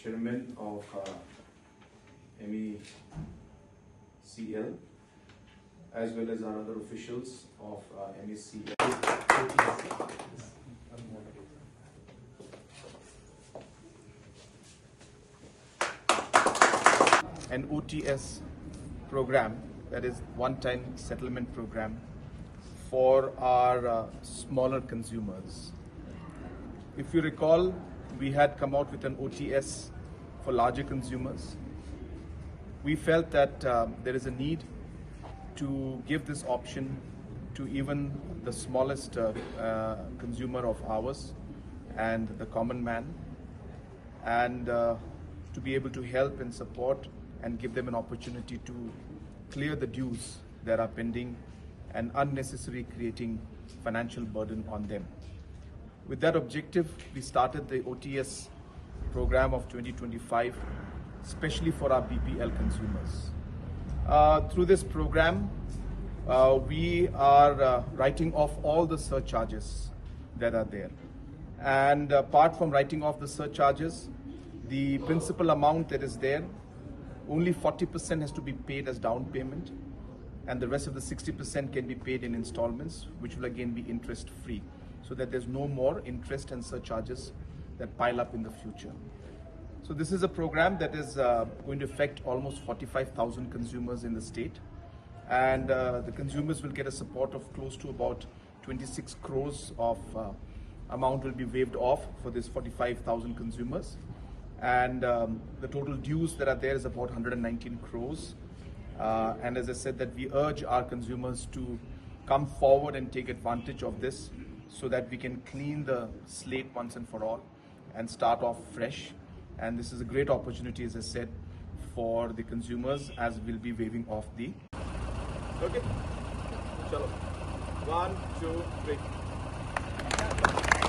Chairman of MeECL, as well as our other officials of MeECL. An OTS program, that is one-time settlement program for our smaller consumers. If you recall, we had come out with an OTS for larger consumers. We felt that there is a need to give this option to even the smallest consumer of ours and the common man, and to be able to help and support and give them an opportunity to clear the dues that are pending and unnecessarily creating financial burden on them. With that objective, we started the OTS program of 2025, especially for our BPL consumers. Through this program, we are writing off all the surcharges that are there. And apart from writing off the surcharges, the principal amount that is there, only 40% has to be paid as down payment, and the rest of the 60% can be paid in installments, which will again be interest free, so that there's no more interest and surcharges that pile up in the future. So this is a program that is going to affect almost 45,000 consumers in the state, and the consumers will get a support of close to about 26 crores of amount will be waived off for this 45,000 consumers. And the total dues that are there is about 119 crores. And as I said, that we urge our consumers to come forward and take advantage of this so that we can clean the slate once and for all and start off fresh. And this is a great opportunity, as I said, for the consumers, as we'll be waiving off the... Okay, chalo. 1, 2, 3.